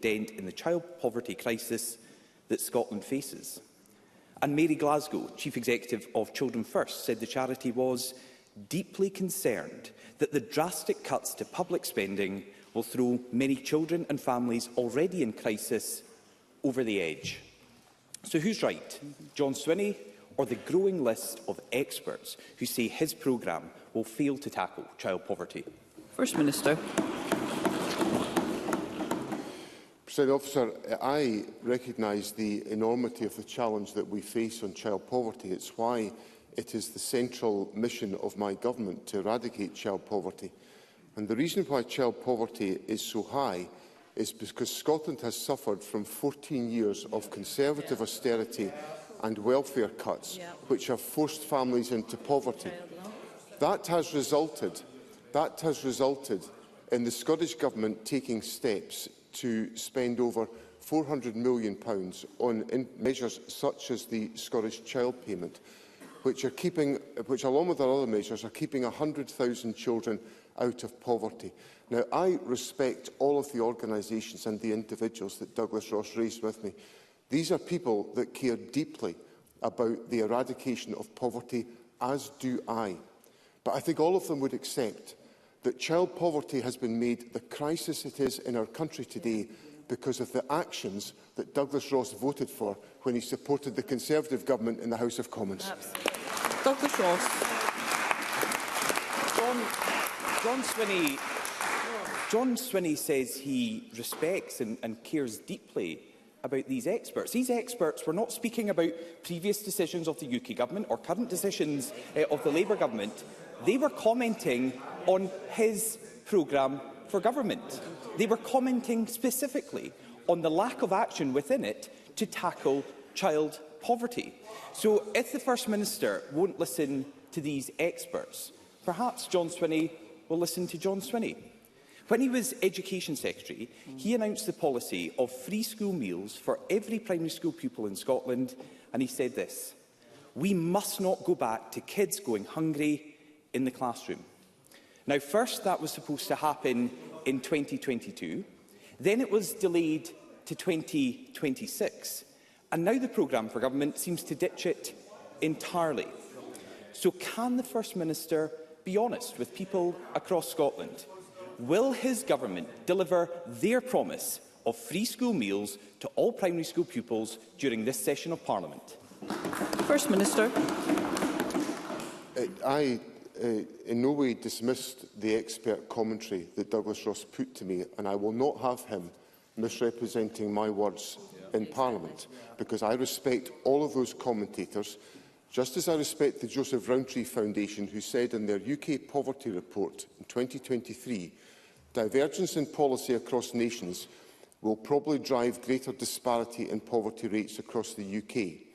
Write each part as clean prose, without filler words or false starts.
dent in the child poverty crisis that Scotland faces. And Mary Glasgow, Chief Executive of Children First, said the charity was deeply concerned that the drastic cuts to public spending will throw many children and families already in crisis over the edge. So who's right, John Swinney or the growing list of experts who say his programme will fail to tackle child poverty? First Minister. Presiding Officer, I recognise the enormity of the challenge that we face on child poverty. It's why it is the central mission of my government to eradicate child poverty. And the reason why child poverty is so high is because Scotland has suffered from 14 years of Conservative austerity and welfare cuts, which have forced families into poverty. That has resulted in the Scottish Government taking steps to spend over £400 million on measures such as the Scottish Child Payment, which, along with our other measures, are keeping 100,000 children out of poverty. Now, I respect all of the organisations and the individuals that Douglas Ross raised with me. These are people that care deeply about the eradication of poverty, as do I. But I think all of them would accept that child poverty has been made the crisis it is in our country today because of the actions that Douglas Ross voted for when he supported the Conservative government in the House of Commons. Douglas Ross. John Swinney says he respects and cares deeply about these experts. These experts were not speaking about previous decisions of the UK Government or current decisions of the Labour Government. They were commenting on his programme for government. They were commenting specifically on the lack of action within it to tackle child poverty. So if the First Minister won't listen to these experts, perhaps John Swinney will listen to John Swinney. When he was Education Secretary, he announced the policy of free school meals for every primary school pupil in Scotland, and he said this: "We must not go back to kids going hungry in the classroom." Now, first that was supposed to happen in 2022, then it was delayed to 2026, and now the programme for government seems to ditch it entirely. So can the First Minister be honest with people across Scotland? Will his government deliver their promise of free school meals to all primary school pupils during this session of Parliament? First Minister. I in no way dismissed the expert commentary that Douglas Ross put to me, and I will not have him misrepresenting my words in Parliament, because I respect all of those commentators, just as I respect the Joseph Rowntree Foundation, who said in their UK poverty report in 2023, divergence in policy across nations will probably drive greater disparity in poverty rates across the UK.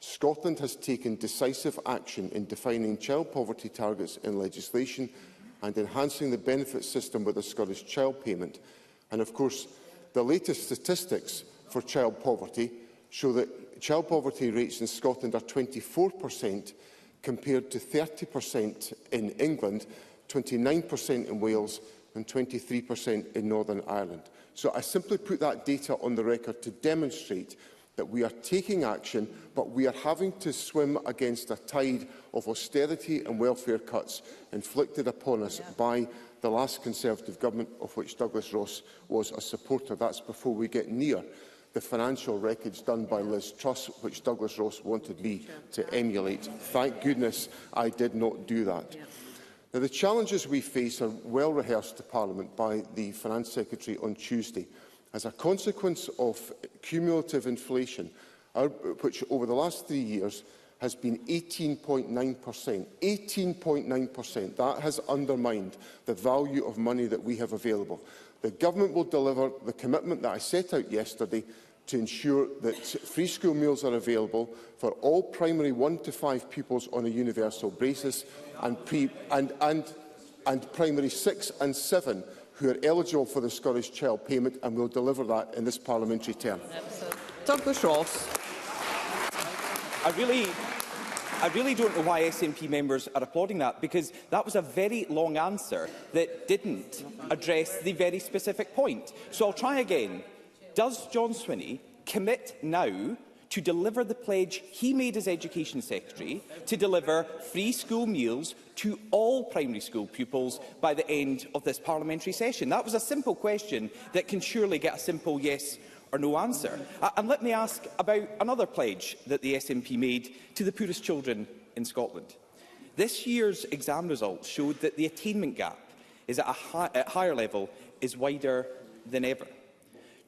Scotland has taken decisive action in defining child poverty targets in legislation and enhancing the benefit system with the Scottish Child Payment. And of course, the latest statistics for child poverty show that child poverty rates in Scotland are 24% compared to 30% in England, 29% in Wales and 23% in Northern Ireland. So I simply put that data on the record to demonstrate that we are taking action, but we are having to swim against a tide of austerity and welfare cuts inflicted upon us by the last Conservative government, of which Douglas Ross was a supporter. That's before we get near the financial wreckage done by Liz Truss, which Douglas Ross wanted me to emulate. Thank goodness I did not do that. Now, the challenges we face are well rehearsed to Parliament by the Finance Secretary on Tuesday. As a consequence of cumulative inflation, which over the last 3 years has been 18.9%. 18.9%. That has undermined the value of money that we have available. The Government will deliver the commitment that I set out yesterday to ensure that free school meals are available for all primary 1 to 5 pupils on a universal basis and primary 6 and 7 who are eligible for the Scottish Child Payment, and will deliver that in this parliamentary term. Douglas Ross. I really don't know why SNP members are applauding that, because that was a very long answer that didn't address the very specific point. So I'll try again. Does John Swinney commit now to deliver the pledge he made as Education Secretary to deliver free school meals to all primary school pupils by the end of this parliamentary session? That was a simple question that can surely get a simple yes or no answer. And let me ask about another pledge that the SNP made to the poorest children in Scotland. This year's exam results showed that the attainment gap is at a higher level, is wider than ever.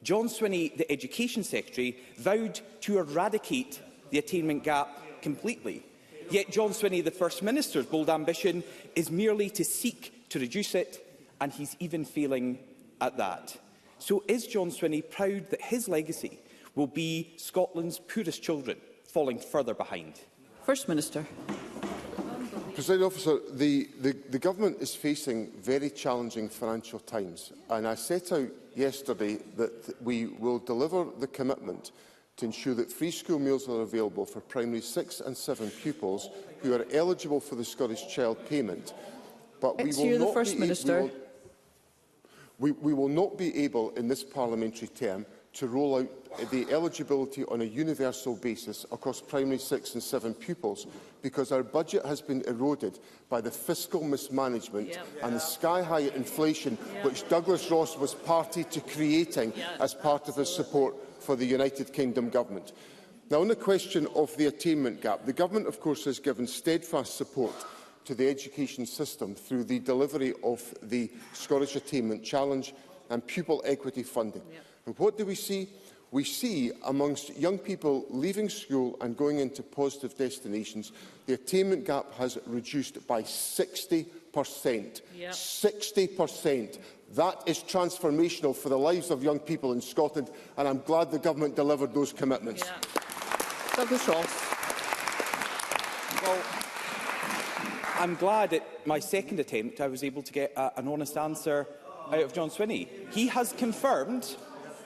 John Swinney, the Education Secretary, vowed to eradicate the attainment gap completely. Yet John Swinney, the First Minister's bold ambition is merely to seek to reduce it, and he's even failing at that. So is John Swinney proud that his legacy will be Scotland's poorest children falling further behind? First Minister. Presiding Officer, the Government is facing very challenging financial times, and I set out yesterday that we will deliver the commitment to ensure that free school meals are available for primary 6 and 7 pupils who are eligible for the Scottish Child Payment. But we will not be able in this parliamentary term to roll out the eligibility on a universal basis across primary 6 and 7 pupils, because our budget has been eroded by the fiscal mismanagement and the sky-high inflation which Douglas Ross was party to creating as part of his support for the United Kingdom Government. Now, on the question of the attainment gap, the Government, of course, has given steadfast support to the education system through the delivery of the Scottish Attainment Challenge and pupil equity funding. And what do we see? We see, amongst young people leaving school and going into positive destinations, the attainment gap has reduced by 60%. 60%. That is transformational for the lives of young people in Scotland, and I'm glad the Government delivered those commitments. Douglas Ross. Well, I'm glad at my second attempt I was able to get an honest answer out of John Swinney. He has confirmed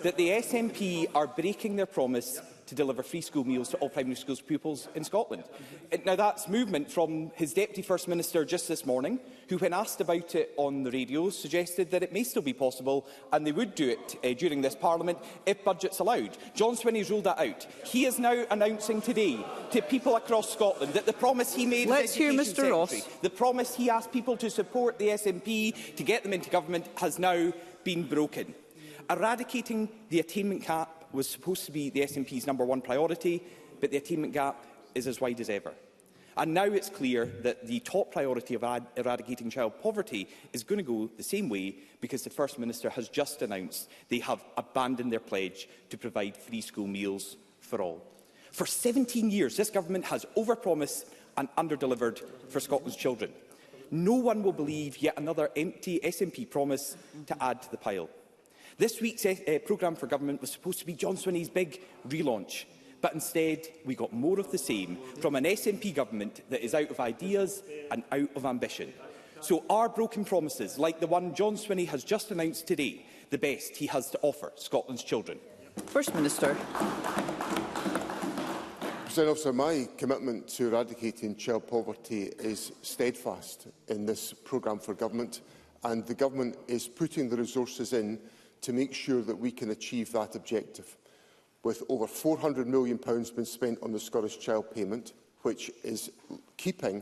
that the SNP are breaking their promise to deliver free school meals to all primary school pupils in Scotland. Now, that's movement from his Deputy First Minister just this morning, who, when asked about it on the radio, suggested that it may still be possible and they would do it during this Parliament if budgets allowed. John Swinney's ruled that out. He is now announcing today to people across Scotland that the promise he made as Education Secretary, the promise he asked people to support the SNP to get them into government, has now been broken. Eradicating the attainment gap was supposed to be the SNP's #1 priority, but the attainment gap is as wide as ever. And now it's clear that the top priority of eradicating child poverty is going to go the same way, because the First Minister has just announced they have abandoned their pledge to provide free school meals for all. For 17 years, this Government has overpromised and underdelivered for Scotland's children. No one will believe yet another empty SNP promise to add to the pile. This week's programme for government was supposed to be John Swinney's big relaunch, but instead we got more of the same from an SNP government that is out of ideas and out of ambition. So are broken promises, like the one John Swinney has just announced today, the best he has to offer Scotland's children? First Minister. President Officer, my commitment to eradicating child poverty is steadfast in this programme for government, and the Government is putting the resources in to make sure that we can achieve that objective, with over £400 million being spent on the Scottish Child Payment, which is keeping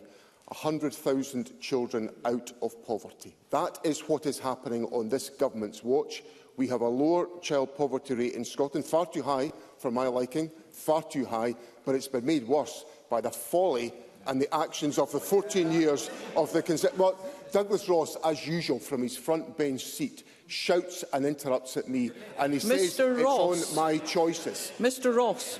100,000 children out of poverty. That is what is happening on this Government's watch. We have a lower child poverty rate in Scotland, far too high for my liking, far too high, but it's been made worse by the folly and the actions of the 14 years of the Conservative. Well, Douglas Ross, as usual, from his front bench seat, shouts and interrupts at me, and he says it's on my choices. Mr. Ross.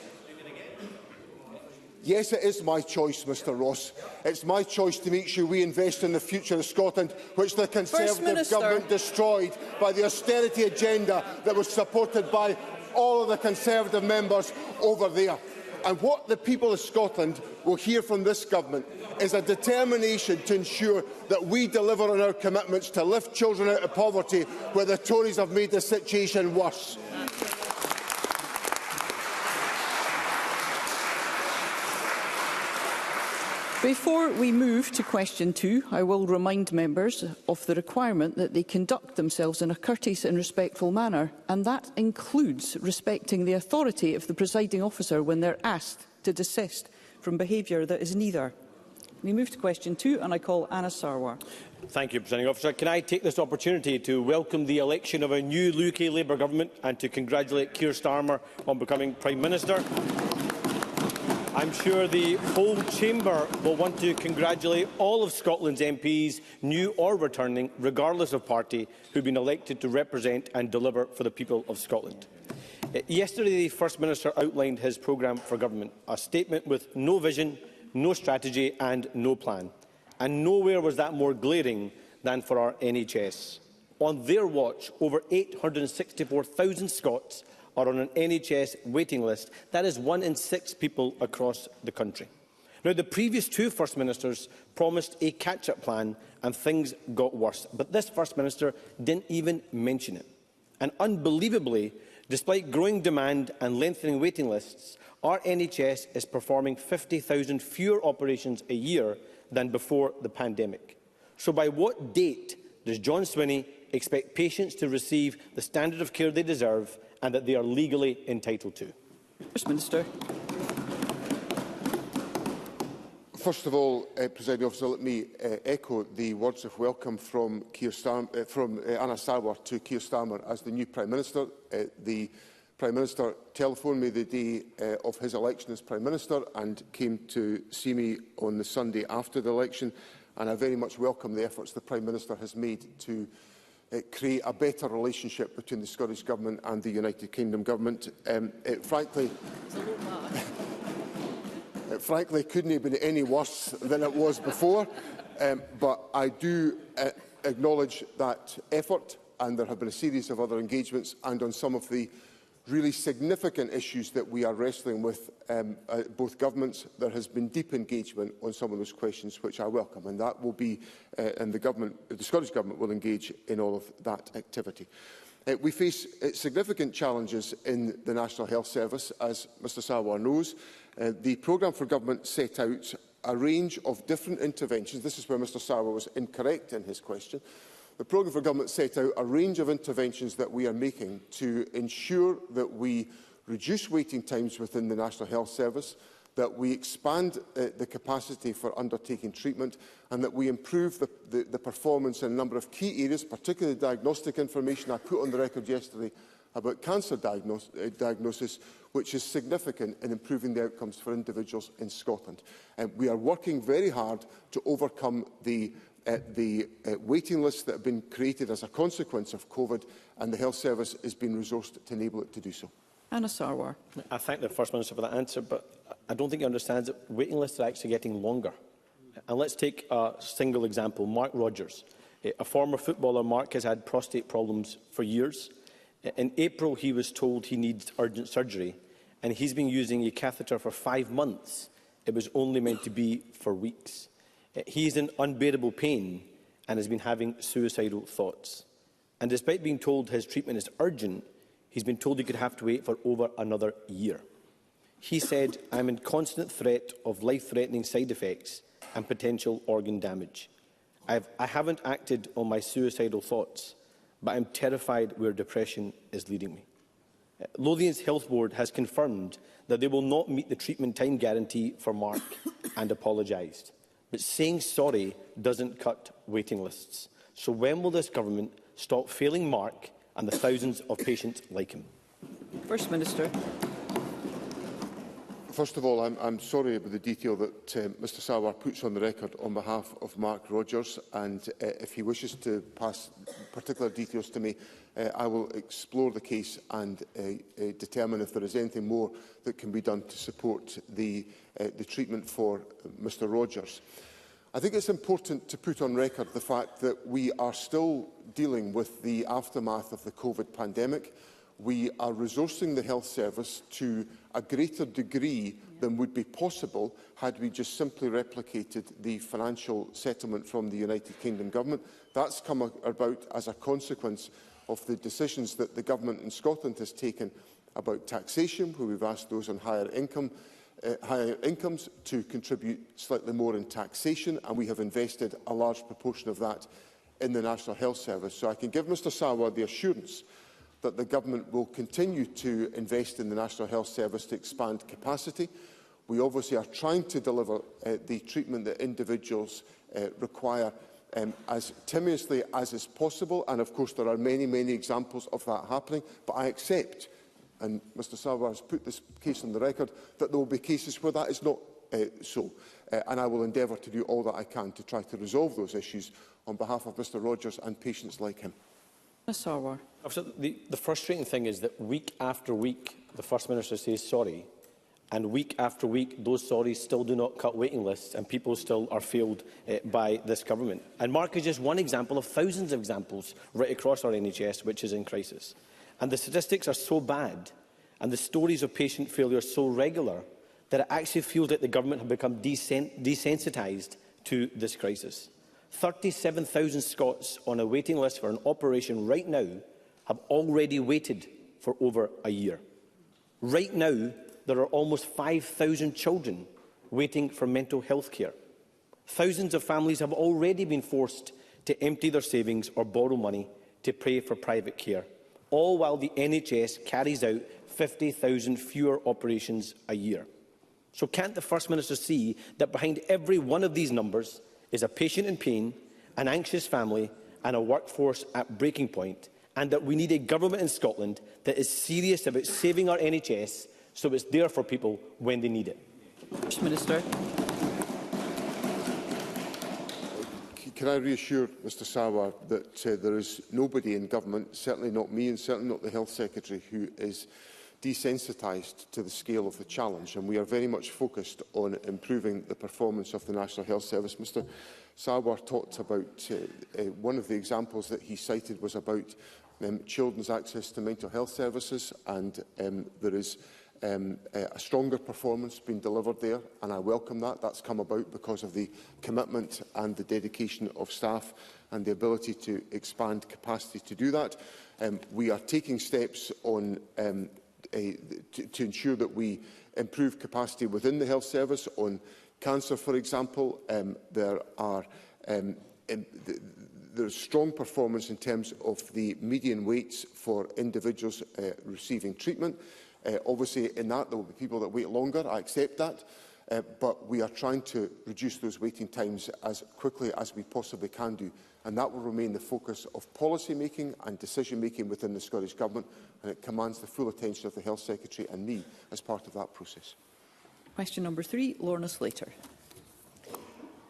Yes, it is my choice, Mr. Ross. It's my choice to make sure we invest in the future of Scotland, which the Conservative Government destroyed by the austerity agenda that was supported by all of the Conservative members over there. And what the people of Scotland will hear from this Government is a determination to ensure that we deliver on our commitments to lift children out of poverty, where the Tories have made the situation worse. Before we move to question 2, I will remind members of the requirement that they conduct themselves in a courteous and respectful manner, and that includes respecting the authority of the presiding officer when they're asked to desist from behaviour that is neither. We move to question 2, and I call Anna Sarwar. Thank you, Presiding Officer. Can I take this opportunity to welcome the election of a new UK Labour government and to congratulate Keir Starmer on becoming Prime Minister? I'm sure the whole chamber will want to congratulate all of Scotland's MPs, new or returning, regardless of party, who have been elected to represent and deliver for the people of Scotland. Yesterday, the First Minister outlined his programme for government, a statement with no vision, no strategy and no plan. And nowhere was that more glaring than for our NHS. On their watch, over 864,000 Scots are on an NHS waiting list. That is 1 in 6 people across the country. Now, the previous 2 First Ministers promised a catch-up plan and things got worse. But this First Minister didn't even mention it. And unbelievably, despite growing demand and lengthening waiting lists, our NHS is performing 50,000 fewer operations a year than before the pandemic. So by what date does John Swinney expect patients to receive the standard of care they deserve and that they are legally entitled to? First Minister. First of all, Presiding Officer, let me echo the words of welcome from Anna Sarwar to Keir Starmer as the new Prime Minister. The Prime Minister telephoned me the day of his election as Prime Minister and came to see me on the Sunday after the election, and I very much welcome the efforts the Prime Minister has made to create a better relationship between the Scottish Government and the United Kingdom Government. Frankly, couldn't have been any worse than it was before, but I do acknowledge that effort, and there have been a series of other engagements, and on some of the really significant issues that we are wrestling with, both governments, there has been deep engagement on some of those questions, which I welcome, and that will be, and the Scottish Government will engage in all of that activity. We face significant challenges in the National Health Service, as Mr Sarwar knows. The programme for government set out a range of different interventions. This is where Mr Sarwar was incorrect in his question. The programme for government set out a range of interventions that we are making to ensure that we reduce waiting times within the National Health Service, that we expand the capacity for undertaking treatment, and that we improve the performance in a number of key areas, particularly diagnostic information. I put on the record yesterday about cancer diagnosis, which is significant in improving the outcomes for individuals in Scotland. We are working very hard to overcome the waiting lists that have been created as a consequence of COVID, and the Health Service is being resourced to enable it to do so. Anna Sarwar. I thank the First Minister for that answer, but I don't think he understands that waiting lists are actually getting longer. And let's take a single example, Mark Rogers. A former footballer, Mark has had prostate problems for years. In April, he was told he needs urgent surgery, and he's been using a catheter for 5 months. It was only meant to be for weeks. He is in unbearable pain and has been having suicidal thoughts. And despite being told his treatment is urgent, he's been told he could have to wait for over another year. He said, "I'm in constant threat of life-threatening side effects and potential organ damage. I haven't acted on my suicidal thoughts, but I'm terrified where depression is leading me." Lothian's Health Board has confirmed that they will not meet the treatment time guarantee for Mark and apologised. But saying sorry doesn't cut waiting lists. So when will this government stop failing Mark and the thousands of patients like him? First Minister. First of all, I'm sorry about the detail that Mr Sarwar puts on the record on behalf of Mark Rogers, and if he wishes to pass particular details to me, I will explore the case and determine if there is anything more that can be done to support the treatment for Mr Rogers. I think it's important to put on record the fact that we are still dealing with the aftermath of the COVID pandemic. We are resourcing the health service to a greater degree than would be possible had we just simply replicated the financial settlement from the United Kingdom Government. That's come about as a consequence of the decisions that the Government in Scotland has taken about taxation, where we've asked those on higher income higher incomes to contribute slightly more in taxation, and we have invested a large proportion of that in the National Health Service. So I can give Mr Sarwar the assurance that the Government will continue to invest in the National Health Service to expand capacity. We obviously are trying to deliver the treatment that individuals require as timeously as is possible, and of course there are many, many examples of that happening, but I accept, and Mr Sarwar has put this case on the record, that there will be cases where that is not so, and I will endeavour to do all that I can to try to resolve those issues on behalf of Mr Rogers and patients like him. Ms Sarwar. The frustrating thing is that week after week the First Minister says sorry, and week after week those sorries still do not cut waiting lists, and people still are failed by this government. And Mark is just one example of thousands of examples right across our NHS which is in crisis. And the statistics are so bad, and the stories of patient failure so regular, that it actually feels like the government have become desensitised to this crisis. 37,000 Scots on a waiting list for an operation right now have already waited for over a year. Right now, there are almost 5,000 children waiting for mental health care. Thousands of families have already been forced to empty their savings or borrow money to pay for private care, all while the NHS carries out 50,000 fewer operations a year. So can't the First Minister see that behind every one of these numbers is a patient in pain, an anxious family and a workforce at breaking point, and that we need a government in Scotland that is serious about saving our NHS so it's there for people when they need it? First Minister. Can I reassure Mr Sarwar that there is nobody in government, certainly not me and certainly not the Health Secretary, who is desensitised to the scale of the challenge, and we are very much focused on improving the performance of the National Health Service. Mr Sarwar talked about one of the examples that he cited was about children's access to mental health services, and there is a stronger performance being delivered there, and I welcome that. That's come about because of the commitment and the dedication of staff and the ability to expand capacity to do that. We are taking steps on to ensure that we improve capacity within the health service. On cancer, for example, there is strong performance in terms of the median waits for individuals receiving treatment. Obviously, in that, there will be people that wait longer. I accept that. But we are trying to reduce those waiting times as quickly as we possibly can do. And that will remain the focus of policy making and decision making within the Scottish Government. And it commands the full attention of the Health Secretary and me as part of that process. Question number 3, Lorna Slater.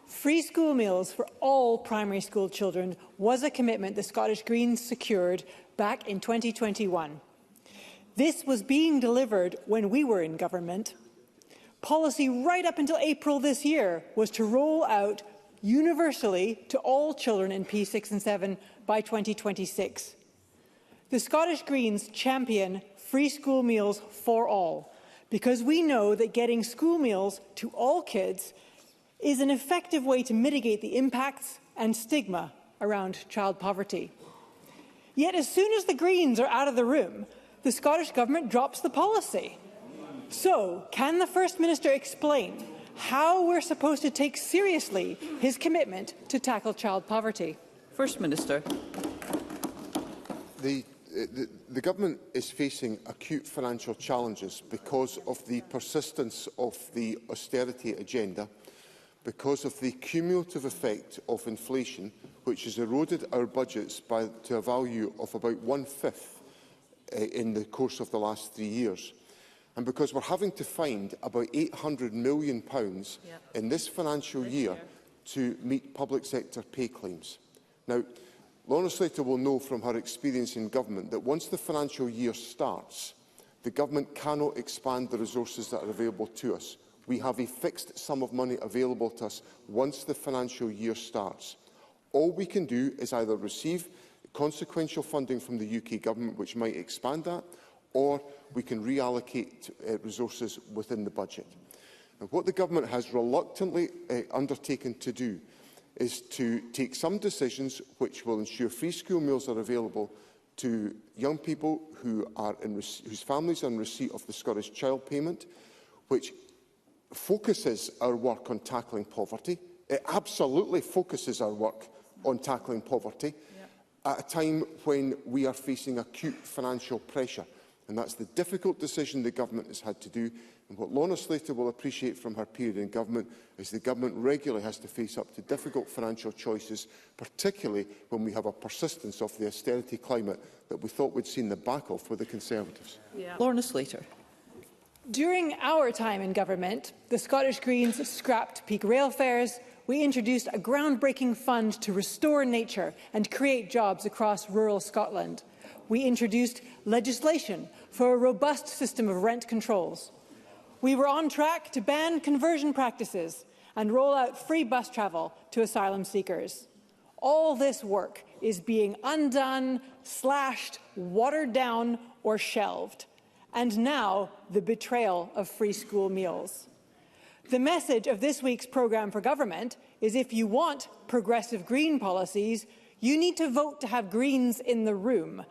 Free school meals for all primary school children was a commitment the Scottish Greens secured back in 2021. This was being delivered when we were in government. Policy right up until April this year was to roll out universally to all children in P6 and 7 by 2026. The Scottish Greens champion free school meals for all, because we know that getting school meals to all kids is an effective way to mitigate the impacts and stigma around child poverty. Yet as soon as the Greens are out of the room, the Scottish Government drops the policy. So, can the First Minister explain how we're supposed to take seriously his commitment to tackle child poverty? First Minister. The Government is facing acute financial challenges because of the persistence of the austerity agenda, because of the cumulative effect of inflation, which has eroded our budgets to a value of about 1/5 in the course of the last 3 years. And because we're having to find about £800 million in this financial year to meet public sector pay claims. Now, Lorna Slater will know from her experience in government that once the financial year starts, the government cannot expand the resources that are available to us. We have a fixed sum of money available to us once the financial year starts. All we can do is either receive consequential funding from the UK Government, which might expand that, or we can reallocate resources within the budget. Now, what the Government has reluctantly undertaken to do is to take some decisions which will ensure free school meals are available to young people whose families are in receipt of the Scottish Child Payment, which focuses our work on tackling poverty. It absolutely focuses our work on tackling poverty at a time when we are facing acute financial pressure. And that's the difficult decision the government has had to do. And what Lorna Slater will appreciate from her period in government is the government regularly has to face up to difficult financial choices, particularly when we have a persistence of the austerity climate that we thought we'd seen the back of with the Conservatives. Lorna Slater. During our time in government, the Scottish Greens scrapped peak rail fares. We introduced a groundbreaking fund to restore nature and create jobs across rural Scotland. We introduced legislation for a robust system of rent controls. We were on track to ban conversion practices and roll out free bus travel to asylum seekers. All this work is being undone, slashed, watered down or shelved. And now the betrayal of free school meals. The message of this week's programme for government is if you want progressive Green policies, you need to vote to have Greens in the room.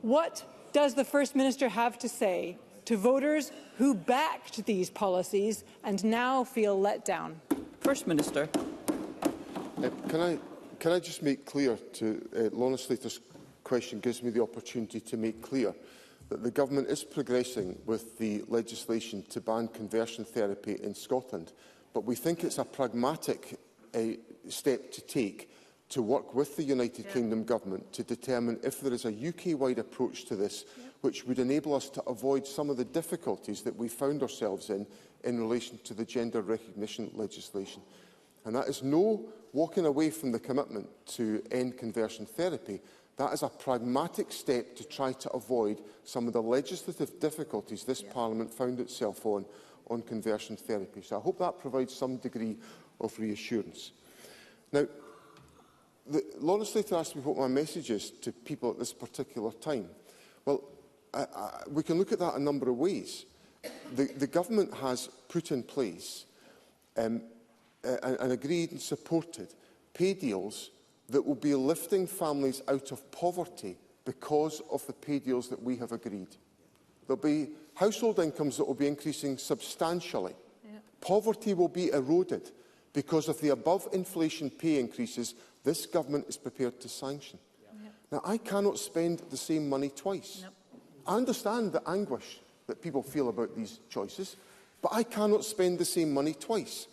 What does the First Minister have to say to voters who backed these policies and now feel let down? First Minister. Can I just make clear to Lorna Slater's question gives me the opportunity to make clear that the government is progressing with the legislation to ban conversion therapy in Scotland, but we think it's a pragmatic step to take to work with the United Kingdom government to determine if there is a UK-wide approach to this which would enable us to avoid some of the difficulties that we found ourselves in relation to the gender recognition legislation. And that is no walking away from the commitment to end conversion therapy. That is a pragmatic step to try to avoid some of the legislative difficulties this Parliament found itself on conversion therapy. So I hope that provides some degree of reassurance. Now, Lorna Slater asked me what my message is to people at this particular time. Well, we can look at that a number of ways. The government has put in place and agreed and supported pay deals that will be lifting families out of poverty because of the pay deals that we have agreed. There will be household incomes that will be increasing substantially. Poverty will be eroded because of the above-inflation pay increases this government is prepared to sanction. Now, I cannot spend the same money twice. I understand the anguish that people feel about these choices, but I cannot spend the same money twice.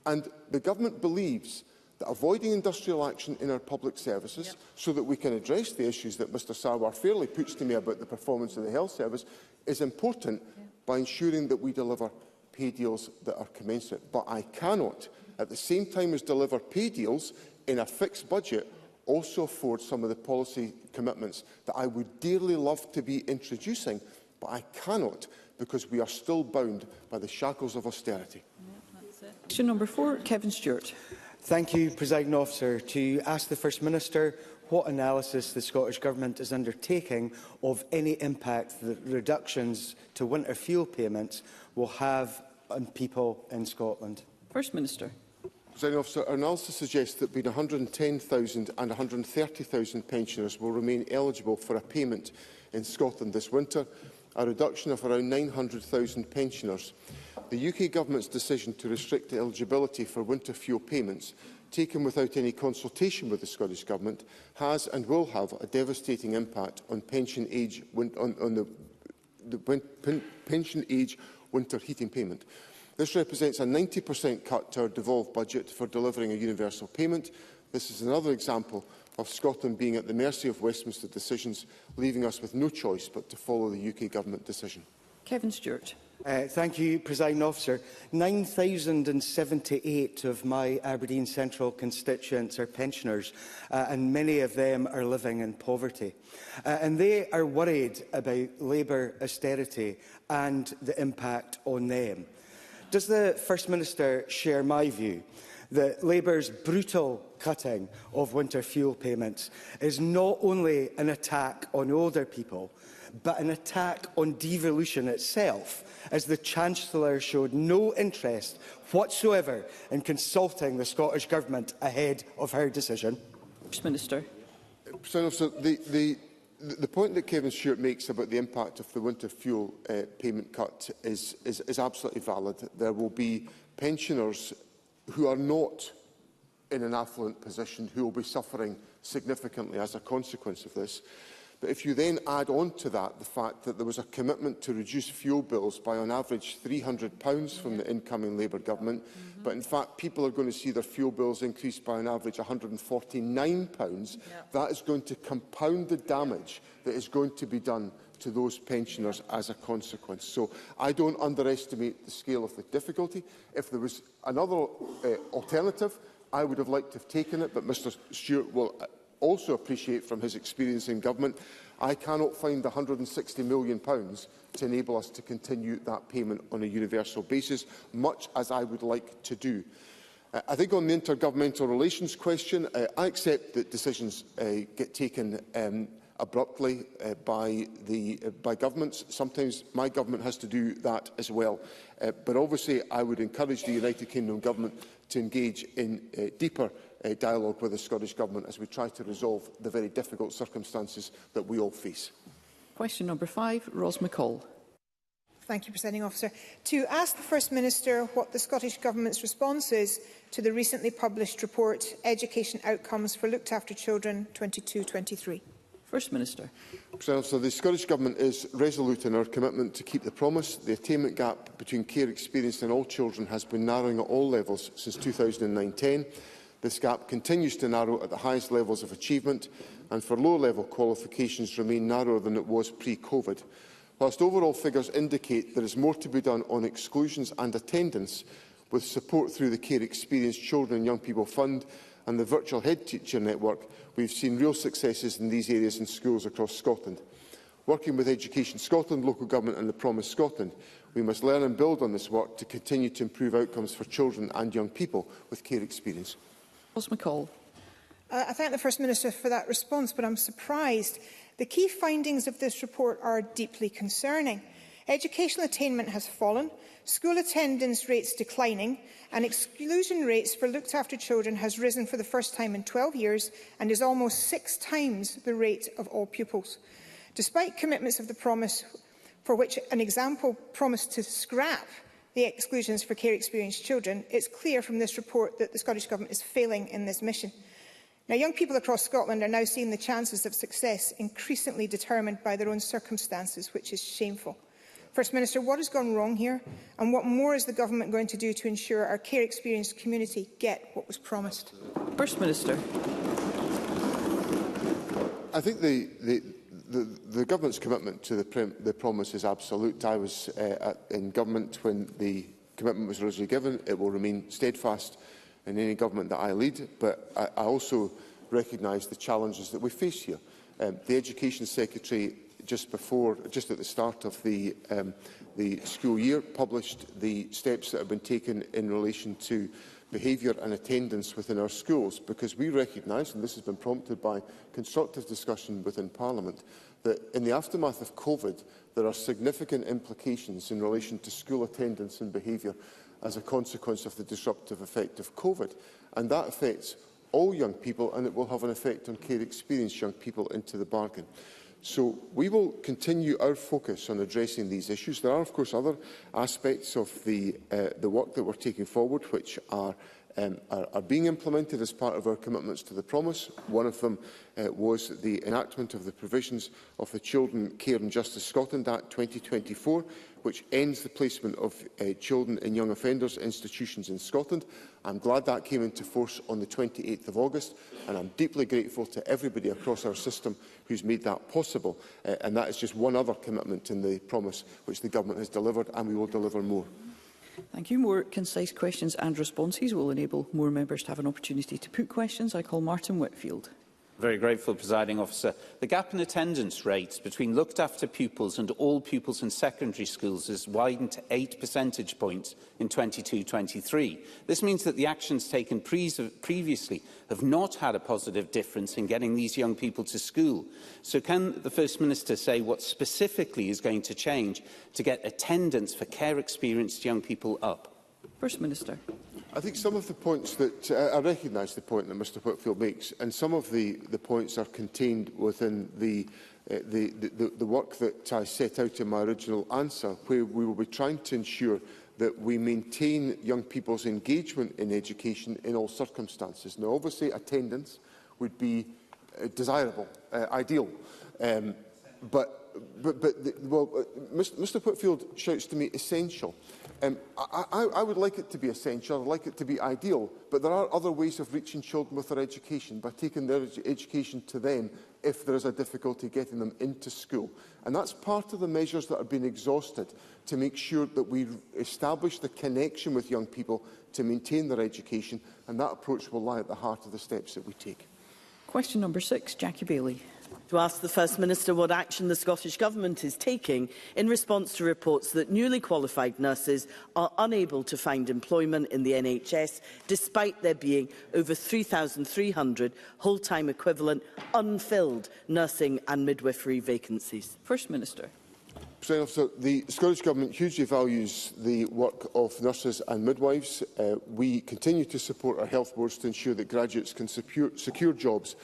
And the government believes that avoiding industrial action in our public services so that we can address the issues that Mr Sarwar fairly puts to me about the performance of the health service is important by ensuring that we deliver pay deals that are commensurate. But I cannot, at the same time as deliver pay deals in a fixed budget, also afford some of the policy commitments that I would dearly love to be introducing, but I cannot because we are still bound by the shackles of austerity. Question number 4, Kevin Stewart. Thank you, Presiding Officer. To ask the First Minister what analysis the Scottish Government is undertaking of any impact that reductions to winter fuel payments will have on people in Scotland. First Minister. Presiding Officer, our analysis suggests that between 110,000 and 130,000 pensioners will remain eligible for a payment in Scotland this winter, a reduction of around 900,000 pensioners. The UK Government's decision to restrict eligibility for winter fuel payments, taken without any consultation with the Scottish Government, has and will have a devastating impact on pension age pension age winter heating payment. This represents a 90% cut to our devolved budget for delivering a universal payment. This is another example of Scotland being at the mercy of Westminster decisions, leaving us with no choice but to follow the UK Government decision. Kevin Stewart. Thank you, Presiding Officer. 9,078 of my Aberdeen Central constituents are pensioners, and many of them are living in poverty. And they are worried about Labour austerity and the impact on them. Does the First Minister share my view that Labour's brutal cutting of winter fuel payments is not only an attack on older people, but an attack on devolution itself, as the Chancellor showed no interest whatsoever in consulting the Scottish Government ahead of her decision? First Minister. President Officer, the The point that Kevin Stewart makes about the impact of the winter fuel payment cut is absolutely valid. There will be pensioners who are not in an affluent position who will be suffering significantly as a consequence of this. But if you then add on to that the fact that there was a commitment to reduce fuel bills by on average £300 from the incoming Labour government, but in fact people are going to see their fuel bills increase by an average £149, that is going to compound the damage that is going to be done to those pensioners as a consequence. So I don't underestimate the scale of the difficulty. If there was another alternative, I would have liked to have taken it, but Mr Stewart will also appreciate from his experience in government, I cannot find £160 million to enable us to continue that payment on a universal basis, much as I would like to do. I think on the intergovernmental relations question, I accept that decisions get taken abruptly by governments. Sometimes my government has to do that as well. But obviously I would encourage the United Kingdom Government to engage in deeper dialogue with the Scottish Government as we try to resolve the very difficult circumstances that we all face. Question number 5, Ros McCall. Thank you, Presiding Officer. To ask the First Minister what the Scottish Government's response is to the recently published report, Education Outcomes for Looked After Children 22-23. First Minister. So the Scottish Government is resolute in our commitment to keep the promise. The attainment gap between care experience and all children has been narrowing at all levels since 2009-10. This gap continues to narrow at the highest levels of achievement, and for low-level qualifications remain narrower than it was pre-COVID. Whilst overall figures indicate there is more to be done on exclusions and attendance, with support through the Care Experience Children and Young People Fund and the virtual head teacher network, we have seen real successes in these areas in schools across Scotland. Working with Education Scotland, local government and the Promise Scotland, we must learn and build on this work to continue to improve outcomes for children and young people with care experience. Ros McCall. I thank the First Minister for that response, but I'm surprised. The key findings of this report are deeply concerning. Educational attainment has fallen, school attendance rates declining, and exclusion rates for looked after children has risen for the first time in 12 years and is almost 6 times the rate of all pupils. Despite commitments of the Promise, for which an example promised to scrap the exclusions for care experienced children, it's clear from this report that the Scottish Government is failing in this mission. Now, young people across Scotland are now seeing the chances of success increasingly determined by their own circumstances, which is shameful. First Minister, what has gone wrong here, and what more is the Government going to do to ensure our care experienced community get what was promised? First Minister. I think the Government's commitment to the promise is absolute. I was in government when the commitment was originally given. It will remain steadfast in any government that I lead, but I also recognise the challenges that we face here. The Education Secretary, just at the start of the school year, published the steps that have been taken in relation to behaviour and attendance within our schools, because we recognise, and this has been prompted by constructive discussion within Parliament, that in the aftermath of COVID, there are significant implications in relation to school attendance and behaviour as a consequence of the disruptive effect of COVID. And that affects all young people, and it will have an effect on care experienced young people into the bargain. So we will continue our focus on addressing these issues. There are, of course, other aspects of the work that we're taking forward which are being implemented as part of our commitments to the promise. One of them was the enactment of the provisions of the Children, Care and Justice Scotland Act 2024, which ends the placement of children in young offenders institutions in Scotland. I'm glad that came into force on the 28th of August, and I'm deeply grateful to everybody across our system who's made that possible. And that is just one other commitment in the promise which the Government has delivered, and we will deliver more. Thank you. More concise questions and responses will enable more members to have an opportunity to put questions. I call Martin Whitfield. Very grateful, Presiding Officer. The gap in attendance rates between looked-after pupils and all pupils in secondary schools has widened to 8 percentage points in 22-23. This means that the actions taken previously have not had a positive difference in getting these young people to school. So can the First Minister say what specifically is going to change to get attendance for care-experienced young people up? First Minister. I think some of the points that I recognise the point that Mr Whitfield makes, and some of the points are contained within the the work that I set out in my original answer, where we will be trying to ensure that we maintain young people's engagement in education in all circumstances. Now, obviously, attendance would be desirable, ideal, Mr Whitfield shouts to me essential. I would like it to be essential, I'd like it to be ideal, but there are other ways of reaching children with their education, by taking their education to them if there is a difficulty getting them into school. And that's part of the measures that are being exhausted to make sure that we establish the connection with young people to maintain their education, and that approach will lie at the heart of the steps that we take. Question number 6, Jackie Baillie. To ask the First Minister what action the Scottish Government is taking in response to reports that newly qualified nurses are unable to find employment in the NHS, despite there being over 3,300 whole-time equivalent unfilled nursing and midwifery vacancies. First Minister. President Officer, the Scottish Government hugely values the work of nurses and midwives. We continue to support our health boards to ensure that graduates can secure jobs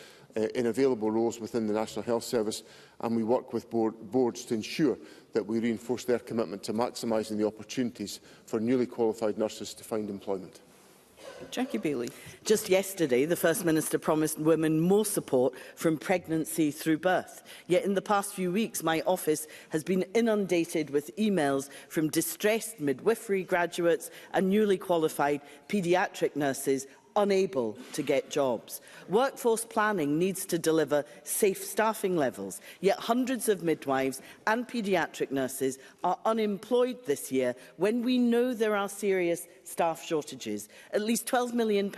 in available roles within the National Health Service, and we work with boards to ensure that we reinforce their commitment to maximising the opportunities for newly qualified nurses to find employment. Jackie Baillie. Just yesterday, the First Minister promised women more support from pregnancy through birth. Yet in the past few weeks, my office has been inundated with emails from distressed midwifery graduates and newly qualified paediatric nurses unable to get jobs. Workforce planning needs to deliver safe staffing levels, yet hundreds of midwives and paediatric nurses are unemployed this year when we know there are serious staff shortages. At least £12 million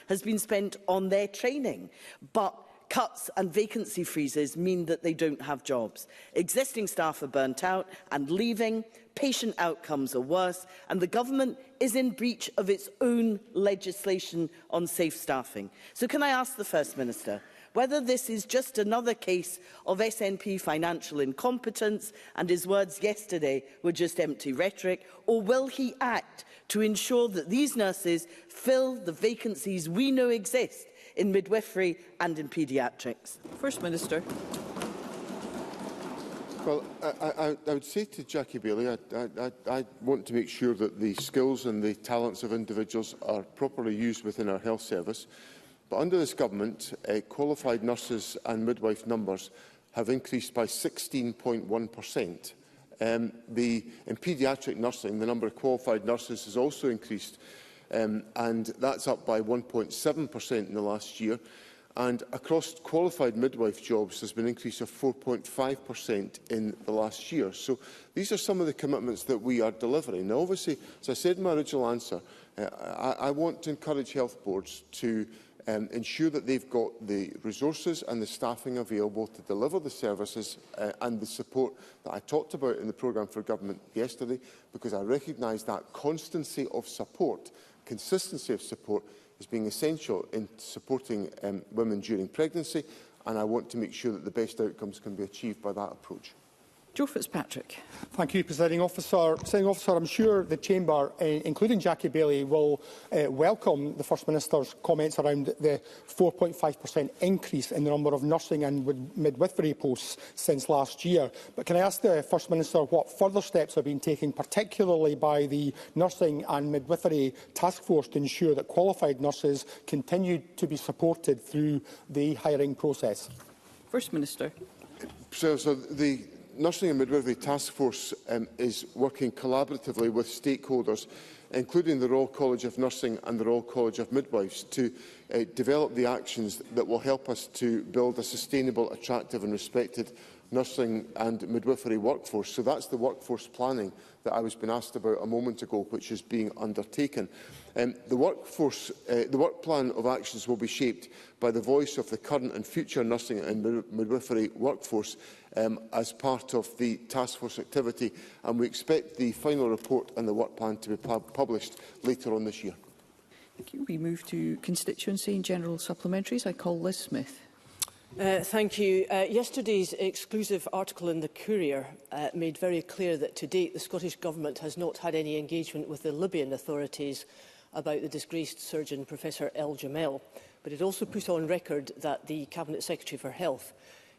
has been spent on their training, but cuts and vacancy freezes mean that they don't have jobs. Existing staff are burnt out and leaving, patient outcomes are worse, and the government is in breach of its own legislation on safe staffing. So can I ask the First Minister whether this is just another case of SNP financial incompetence and his words yesterday were just empty rhetoric, or will he act to ensure that these nurses fill the vacancies we know exist in midwifery and in paediatrics? First Minister. Well, I would say to Jackie Baillie, I want to make sure that the skills and the talents of individuals are properly used within our health service. But under this government, qualified nurses and midwife numbers have increased by 16.1%. In paediatric nursing, the number of qualified nurses has also increased, and that's up by 1.7% in the last year. And across qualified midwife jobs, there's been an increase of 4.5% in the last year. So these are some of the commitments that we are delivering. Now, obviously, as I said in my original answer, I want to encourage health boards to ensure that they've got the resources and the staffing available to deliver the services and the support that I talked about in the programme for government yesterday, because I recognise that constancy of support, consistency of support, as being essential in supporting women during pregnancy, and I want to make sure that the best outcomes can be achieved by that approach. Joe Fitzpatrick. Thank you, Presiding Officer. Presiding Officer, I'm sure the Chamber, including Jackie Baillie, will welcome the First Minister's comments around the 4.5% increase in the number of nursing and midwifery posts since last year. But can I ask the First Minister what further steps have been taken, particularly by the Nursing and Midwifery Task Force, to ensure that qualified nurses continue to be supported through the hiring process? First Minister. So the Nursing and Midwifery Task Force is working collaboratively with stakeholders, including the Royal College of Nursing and the Royal College of Midwives, to develop the actions that will help us to build a sustainable, attractive and respected nursing and midwifery workforce. So that's the workforce planning that I was being asked about a moment ago, which is being undertaken. The work plan of actions will be shaped by the voice of the current and future nursing and midwifery workforce as part of the task force activity, and we expect the final report and the work plan to be published later on this year. Thank you. We move to constituency and general supplementaries. I call Liz Smith. Thank you. Yesterday's exclusive article in the Courier made very clear that to date the Scottish Government has not had any engagement with the Libyan authorities about the disgraced surgeon Professor El Jamel, but it also put on record that the Cabinet Secretary for Health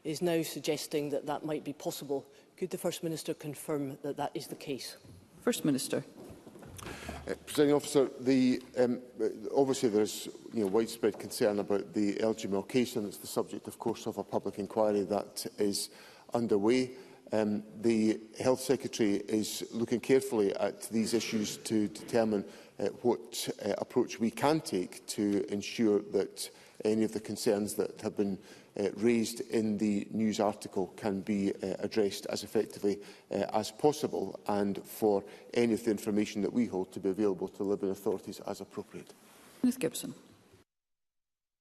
is now suggesting that that might be possible. Could the First Minister confirm that that is the case? First Minister. Presiding Officer, obviously there is widespread concern about the LGML case, and it's the subject, of course, of a public inquiry that is underway. The Health Secretary is looking carefully at these issues to determine what approach we can take to ensure that any of the concerns that have been raised in the news article can be addressed as effectively as possible, and for any of the information that we hold to be available to the Libyan authorities as appropriate. Ms Gibson.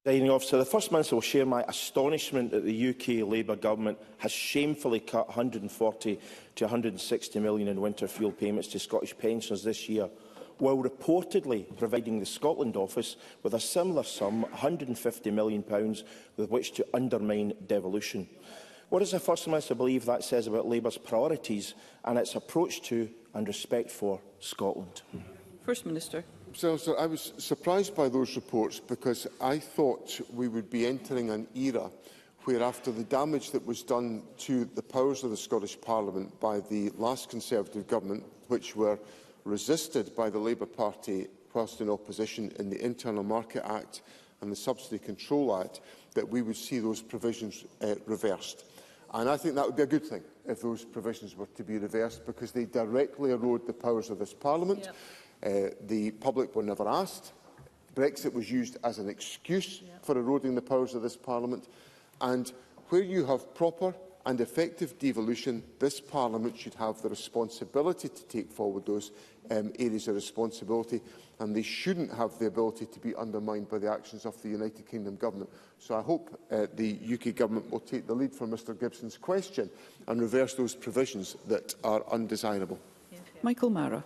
Presiding Officer, the First Minister will share my astonishment that the UK Labour Government has shamefully cut £140 to £160 million in winter fuel payments to Scottish pensioners this year, while reportedly providing the Scotland Office with a similar sum, £150 million, with which to undermine devolution. What does the First Minister believe that says about Labour's priorities and its approach to and respect for Scotland? First Minister. So, I was surprised by those reports, because I thought we would be entering an era where, after the damage that was done to the powers of the Scottish Parliament by the last Conservative government, which were resisted by the Labour Party whilst in opposition in the Internal Market Act and the Subsidy Control Act, that we would see those provisions reversed. And I think that would be a good thing if those provisions were to be reversed, because they directly erode the powers of this Parliament. Yep. The public were never asked. Brexit was used as an excuse for eroding the powers of this Parliament. And where you have proper and effective devolution, this Parliament should have the responsibility to take forward those areas of responsibility, and they shouldn't have the ability to be undermined by the actions of the United Kingdom Government. So I hope the UK Government will take the lead from Mr Gibson's question and reverse those provisions that are undesirable. Michael Mara.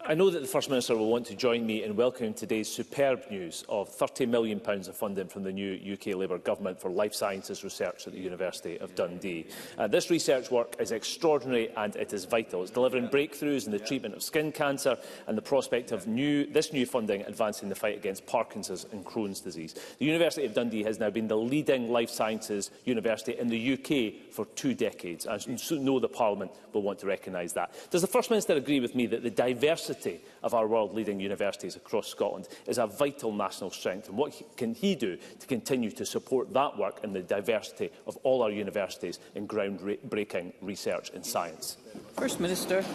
I know that the First Minister will want to join me in welcoming today's superb news of £30 million of funding from the new UK Labour Government for life sciences research at the University of Dundee. This research work is extraordinary and it is vital. It's delivering breakthroughs in the treatment of skin cancer, and the prospect of this new funding advancing the fight against Parkinson's and Crohn's disease. The University of Dundee has now been the leading life sciences university in the UK for 2 decades. I know the Parliament will want to recognise that. Does the First Minister agree with me that the diversity of our world-leading universities across Scotland is a vital national strength, and what can he do to continue to support that work and the diversity of all our universities in groundbreaking research in science? First Minister.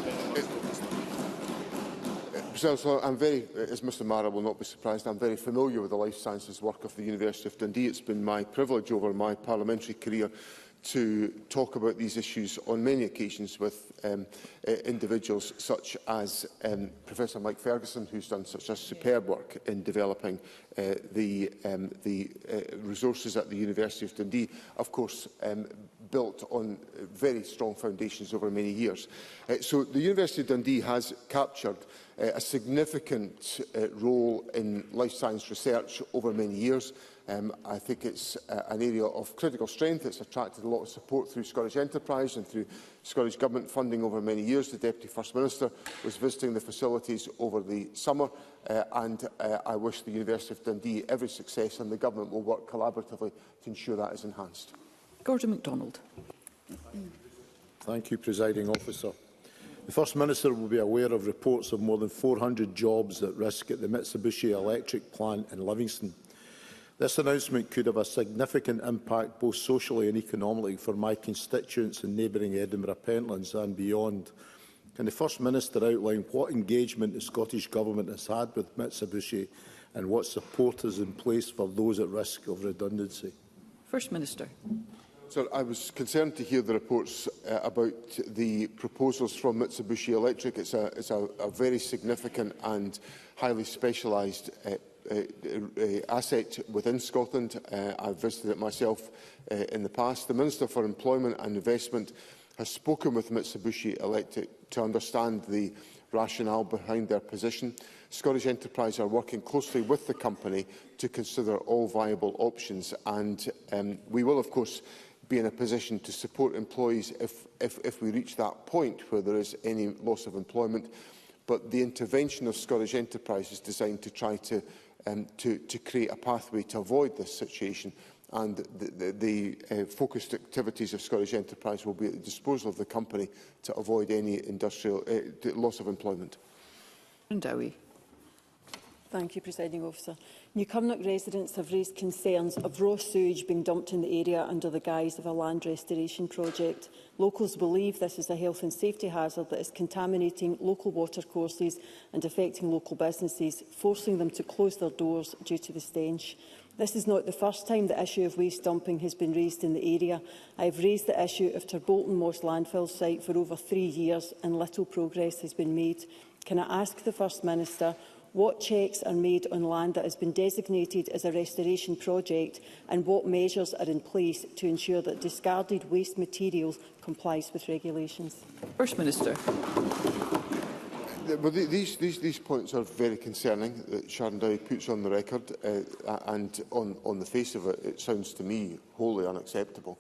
So I'm very, as Mr Mara will not be surprised, I'm very familiar with the life sciences work of the University of Dundee. It's been my privilege over my parliamentary career to talk about these issues on many occasions with individuals such as Professor Mike Ferguson, who's done such a superb work in developing the resources at the University of Dundee, of course built on very strong foundations over many years. So the University of Dundee has captured a significant role in life science research over many years. I think it's an area of critical strength. It's attracted a lot of support through Scottish enterprise and through Scottish Government funding over many years. The Deputy First Minister was visiting the facilities over the summer, and I wish the University of Dundee every success, and the Government will work collaboratively to ensure that is enhanced. Gordon MacDonald. Thank you, Presiding Officer. The First Minister will be aware of reports of more than 400 jobs at risk at the Mitsubishi Electric plant in Livingston. This announcement could have a significant impact both socially and economically for my constituents in neighbouring Edinburgh Pentlands and beyond. Can the First Minister outline what engagement the Scottish Government has had with Mitsubishi and what support is in place for those at risk of redundancy? First Minister. Sir, I was concerned to hear the reports about the proposals from Mitsubishi Electric. It's a very significant and highly specialised asset within Scotland. I've visited it myself in the past. The Minister for Employment and Investment has spoken with Mitsubishi Electric to understand the rationale behind their position. Scottish Enterprise are working closely with the company to consider all viable options, and we will, of course, be in a position to support employees if we reach that point where there is any loss of employment. But the intervention of Scottish Enterprise is designed to try to create a pathway to avoid this situation and the focused activities of Scottish Enterprise will be at the disposal of the company to avoid any loss of employment. Thank you, Presiding Officer. Newcomnock residents have raised concerns of raw sewage being dumped in the area under the guise of a land restoration project. Locals believe this is a health and safety hazard that is contaminating local watercourses and affecting local businesses, forcing them to close their doors due to the stench. This is not the first time the issue of waste dumping has been raised in the area. I have raised the issue of Turbolton Moss landfill site for over 3 years and little progress has been made. Can I ask the First Minister what checks are made on land that has been designated as a restoration project and what measures are in place to ensure that discarded waste materials complies with regulations? First Minister. Well, these points are very concerning that Sharon Dowie puts on the record, and on the face of it, it sounds to me wholly unacceptable.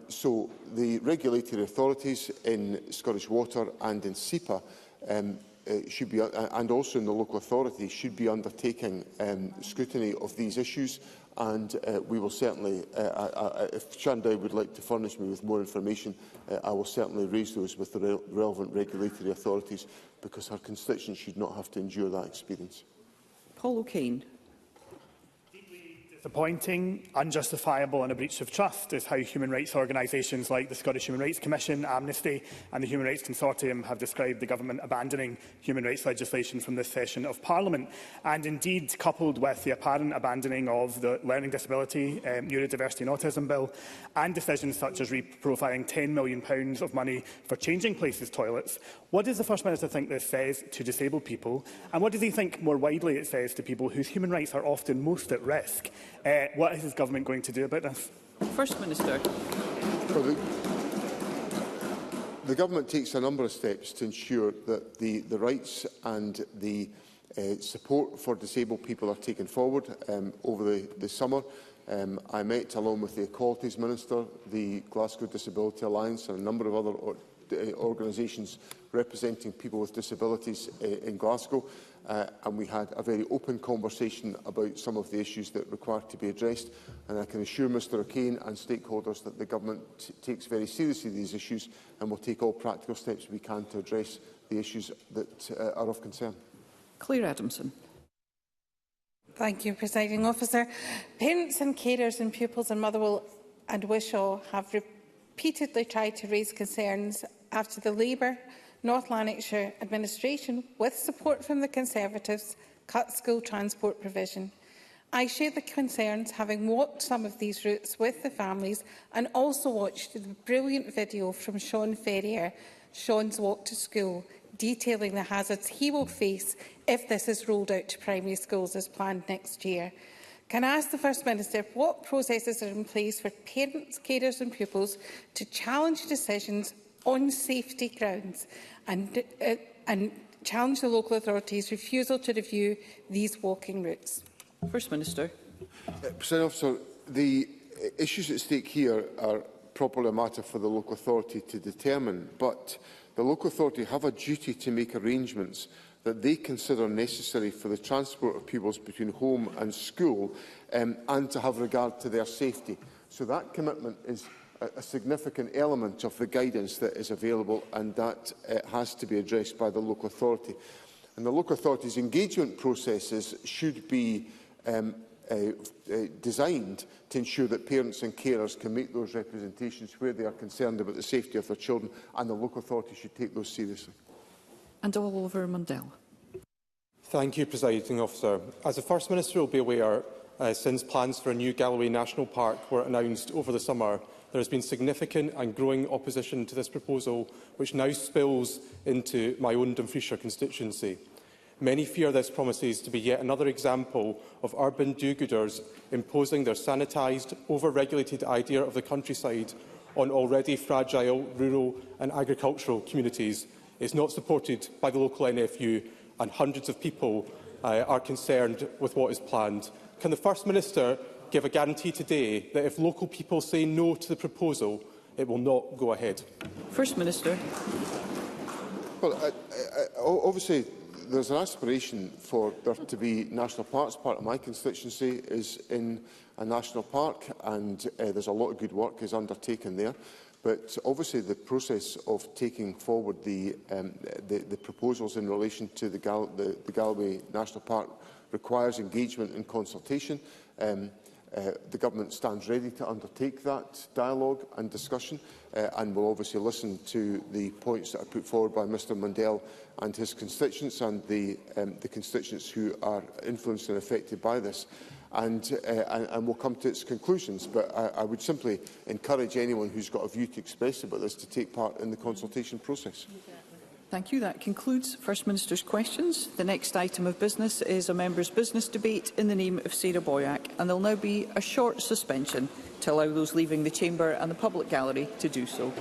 So the regulatory authorities in Scottish Water and in SEPA should be, and also in the local authority, should be undertaking scrutiny of these issues. And we will certainly, if Sharon Dowie would like to furnish me with more information, I will certainly raise those with the relevant regulatory authorities, because her constituents should not have to endure that experience. Paul O'Kane. Disappointing, unjustifiable and a breach of trust is how human rights organisations like the Scottish Human Rights Commission, Amnesty and the Human Rights Consortium have described the government abandoning human rights legislation from this session of Parliament. And indeed, coupled with the apparent abandoning of the Learning Disability, Neurodiversity and Autism Bill, and decisions such as reprofiling £10 million of money for changing places toilets, what does the First Minister think this says to disabled people? And what does he think more widely it says to people whose human rights are often most at risk? What is his government going to do about this? First Minister. Well, the government takes a number of steps to ensure that the rights and the support for disabled people are taken forward. Over the summer, I met, along with the Equalities Minister, the Glasgow Disability Alliance and a number of other organisations representing people with disabilities in Glasgow, and we had a very open conversation about some of the issues that required to be addressed. And I can assure Mr O'Kane and stakeholders that the government takes very seriously these issues and will take all practical steps we can to address the issues that are of concern. Claire Adamson. Thank you, Presiding Officer. Parents and carers and pupils in Motherwell and Wishaw have repeatedly tried to raise concerns after the Labour North Lanarkshire administration, with support from the Conservatives, cut school transport provision. I share the concerns, having walked some of these routes with the families and also watched the brilliant video from Sean Ferrier, Sean's Walk to School, detailing the hazards he will face if this is rolled out to primary schools as planned next year. Can I ask the First Minister what processes are in place for parents, carers and pupils to challenge decisions on safety grounds and challenge the local authorities' refusal to review these walking routes? First Minister. President Officer, the issues at stake here are properly a matter for the local authority to determine, but the local authority have a duty to make arrangements that they consider necessary for the transport of pupils between home and school, and to have regard to their safety. So that commitment is a significant element of the guidance that is available, and that has to be addressed by the local authority. And the local authority's engagement processes should be designed to ensure that parents and carers can make those representations where they are concerned about the safety of their children, and the local authority should take those seriously. And Oliver Mundell. Thank you, Presiding Officer. As the First Minister will be aware, since plans for a new Galloway National Park were announced over the summer, there has been significant and growing opposition to this proposal, which now spills into my own Dumfriesshire constituency. Many fear this promises to be yet another example of urban do-gooders imposing their sanitised, over-regulated idea of the countryside on already fragile rural and agricultural communities. It's not supported by the local NFU, and hundreds of people are concerned with what is planned. Can the First Minister give a guarantee today that if local people say no to the proposal, it will not go ahead? First Minister. Well, obviously, there's an aspiration for there to be national parks. Part of my constituency is in a national park, and there's a lot of good work is undertaken there. But obviously the process of taking forward the proposals in relation to the Galloway National Park requires engagement and consultation. The Government stands ready to undertake that dialogue and discussion, and will obviously listen to the points that are put forward by Mr Mundell and his constituents, and the constituents who are influenced and affected by this, and will come to its conclusions. But I would simply encourage anyone who's got a view to express about this to take part in the consultation process. Thank you. That concludes First Minister's questions. The next item of business is a member's business debate in the name of Sarah Boyack, and there will now be a short suspension to allow those leaving the chamber and the public gallery to do so.